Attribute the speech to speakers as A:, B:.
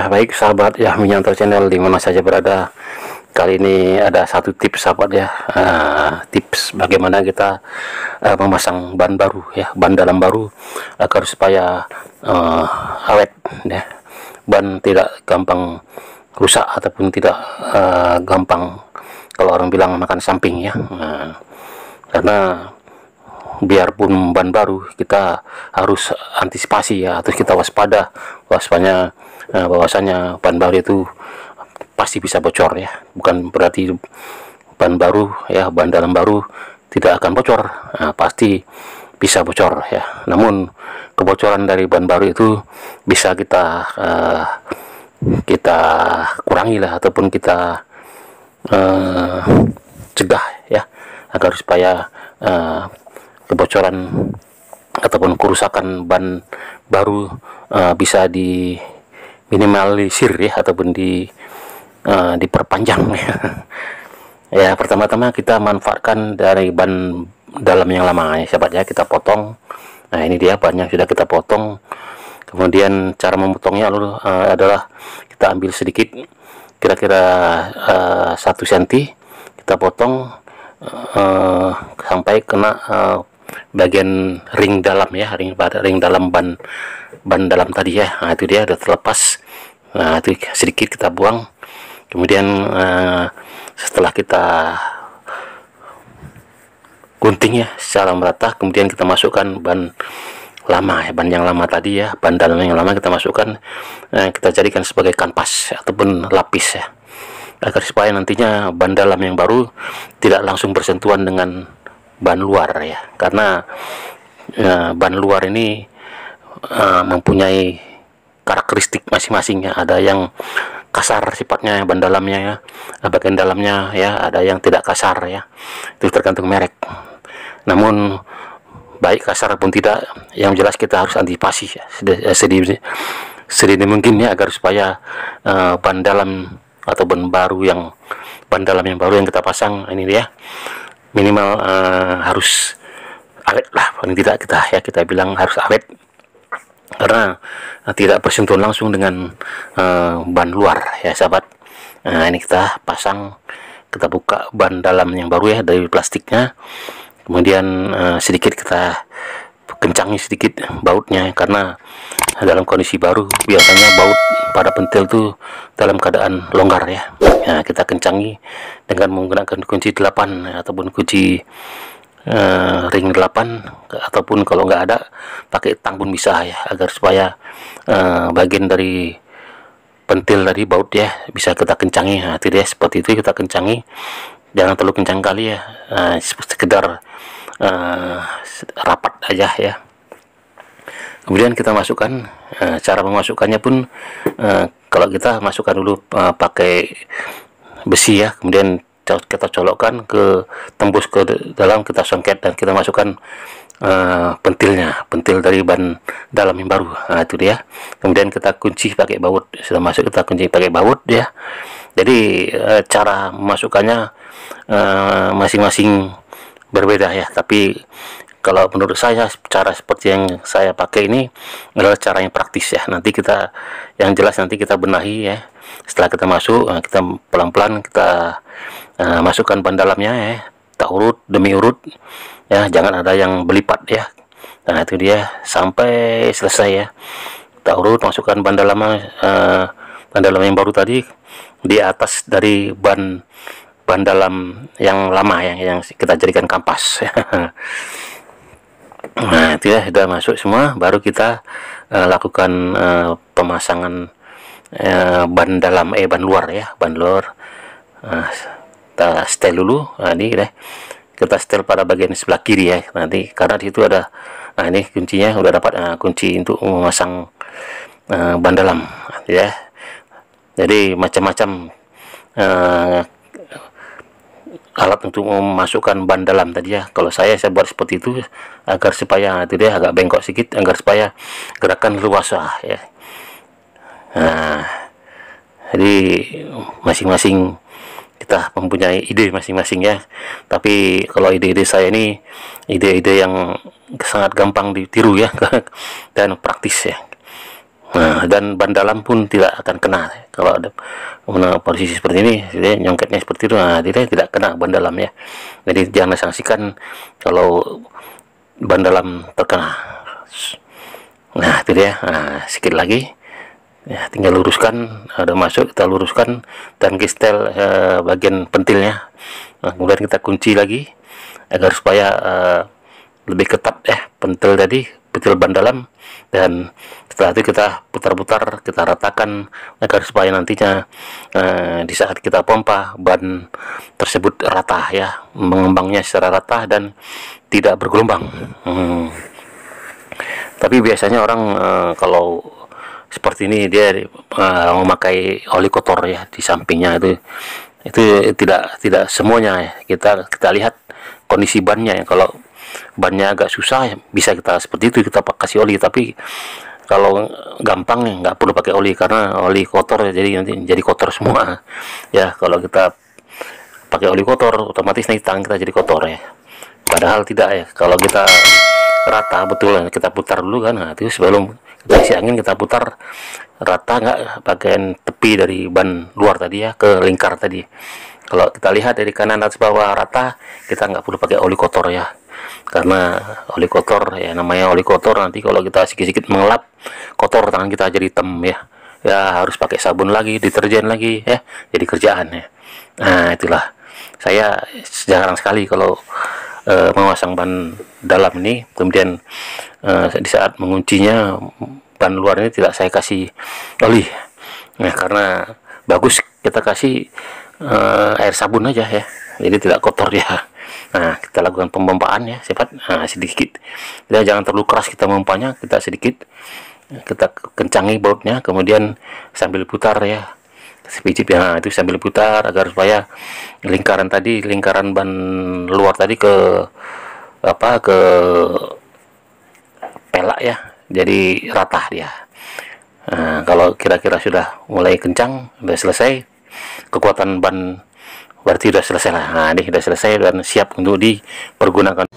A: Ya, baik sahabat ya, Minyanto Channel di mana saja berada. Kali ini ada satu tips sahabat ya, tips bagaimana kita memasang ban baru ya, ban dalam baru agar supaya awet ya. Ban tidak gampang rusak ataupun tidak gampang, kalau orang bilang, makan samping ya. Karena biarpun ban baru, kita harus antisipasi ya, atau kita waspanya bahwasanya ban baru itu pasti bisa bocor ya. Bukan berarti ban baru ya, ban dalam baru tidak akan bocor, pasti bisa bocor ya. Namun kebocoran dari ban baru itu bisa kita kurangi lah, ataupun kita cegah ya, agar supaya kebocoran ataupun kerusakan ban baru bisa diminimalisir ya, ataupun diperpanjang ya. Ya, pertama-tama kita manfaatkan dari ban dalam yang lama ya sahabat ya, kita potong. Nah, ini dia ban yang sudah kita potong. Kemudian cara memotongnya adalah kita ambil sedikit, kira-kira 1 cm, kita potong sampai kena bagian ring dalam ya, ring dalam ban dalam tadi ya. Nah, itu dia udah terlepas. Nah, itu sedikit kita buang. Kemudian setelah kita gunting ya secara merata, kemudian kita masukkan ban lama ya, ban yang lama tadi ya, ban dalam yang lama kita masukkan, kita jadikan sebagai kanvas ataupun lapis ya, agar supaya nantinya ban dalam yang baru tidak langsung bersentuhan dengan ban luar ya. Karena ban luar ini mempunyai karakteristik masing-masing ya. Ada yang kasar sifatnya ban dalamnya ya, bagian dalamnya ya, ada yang tidak kasar ya, itu tergantung merek. Namun baik kasar pun tidak, yang jelas kita harus antisipasi ya, sedini mungkin ya, agar supaya ban dalam atau ban dalam yang baru yang kita pasang ini dia minimal harus awet lah, paling tidak kita bilang harus awet, karena tidak bersentuhan langsung dengan ban luar ya sahabat. Nah, ini kita pasang, kita buka ban dalam yang baru ya dari plastiknya, kemudian sedikit kita kencangi sedikit bautnya, karena dalam kondisi baru biasanya baut pada pentil tuh dalam keadaan longgar ya. Nah, kita kencangi dengan menggunakan kunci 8 ataupun kunci ring 8, ataupun kalau nggak ada pakai tang pun bisa ya, agar supaya bagian dari pentil dari baut ya bisa kita kencangi. Nah, itu dia, seperti itu kita kencangi, jangan terlalu kencang kali ya, sekedar rapat aja ya. Kemudian kita masukkan, cara memasukkannya pun kalau kita masukkan dulu pakai besi ya, kemudian kita colokkan tembus ke dalam, kita songket dan kita masukkan pentil dari ban dalam yang baru. Nah, itu dia. Kemudian kita kunci pakai baut, sudah masuk kita kunci pakai baut ya. Jadi cara memasukkannya masing-masing berbeda ya, tapi kalau menurut saya cara seperti yang saya pakai ini adalah cara yang praktis ya. Nanti yang jelas nanti kita benahi ya. Setelah kita masuk, kita pelan-pelan kita masukkan ban dalamnya ya, kita urut demi urut ya, jangan ada yang berlipat ya. Nah, itu dia sampai selesai ya, kita urut, masukkan ban dalam yang baru tadi di atas dari ban dalam yang lama yang kita jadikan kampas. Nah, itu ya, sudah masuk semua, baru kita lakukan pemasangan ban luar ya, ban luar. Kita setel dulu. Nah, ini deh, kita setel pada bagian sebelah kiri ya, nanti karena di situ ada, nah ini kuncinya udah dapat, kunci untuk memasang ban dalam ya. Jadi macam-macam alat untuk memasukkan ban dalam tadi ya. Kalau saya buat seperti itu agar supaya itu dia agak bengkok sedikit, agar supaya gerakan luasa ya. Nah, jadi masing-masing kita mempunyai ide masing-masing ya. Tapi kalau ide-ide saya ini ide-ide yang sangat gampang ditiru ya dan praktis ya. Nah, dan ban dalam pun tidak akan kena kalau ada posisi seperti ini, dia nyongketnya seperti itu, nah dia tidak kena ban dalam ya. Jadi jangan sanksikan kalau ban dalam terkena. Nah itu dia. Nah, sedikit lagi ya, tinggal luruskan, ada masuk kita luruskan dan kistel bagian pentilnya. Nah, kemudian kita kunci lagi agar supaya lebih ketat pentil tadi, pentil ban dalam, dan setelah itu kita putar-putar, kita ratakan agar supaya nantinya di saat kita pompa ban tersebut rata ya, mengembangnya secara rata dan tidak bergelombang. Tapi biasanya orang kalau seperti ini dia memakai oli kotor ya di sampingnya, itu tidak semuanya ya. Kita lihat kondisi bannya ya. Kalau bannya agak susah ya, bisa kita seperti itu, kita kasih oli. Tapi kalau gampang ya nggak perlu pakai oli, karena oli kotor jadi nanti jadi kotor semua ya. Kalau kita pakai oli kotor otomatis nanti tangan kita jadi kotor ya, padahal tidak ya. Kalau kita rata betul, kita putar dulu kan, nah itu sebelum kita isi angin kita putar rata nggak bagian tepi dari ban luar tadi ya ke lingkar tadi. Kalau kita lihat dari kanan atas bawah rata, kita nggak perlu pakai oli kotor ya, karena oli kotor ya, namanya oli kotor, nanti kalau kita sedikit-sedikit mengelap kotor tangan kita jadi hitam ya harus pakai sabun lagi, deterjen lagi ya, jadi kerjaan ya. Nah itulah, saya jarang sekali kalau memasang ban dalam ini, kemudian di saat menguncinya ban luar ini tidak saya kasih oli. Nah, karena bagus kita kasih air sabun aja ya, jadi tidak kotor ya. Nah, kita lakukan pemompaan ya, cepat, sedikit. Kita jangan terlalu keras kita memompanya, kita sedikit, kita kencangi bautnya, kemudian sambil putar ya, sepicip ya, itu sambil putar agar supaya lingkaran ban luar tadi ke pelak ya, jadi rata dia. Nah, kalau kira-kira sudah mulai kencang, sudah selesai, kekuatan ban berarti sudah selesai lah. Nah, ini sudah selesai dan siap untuk dipergunakan.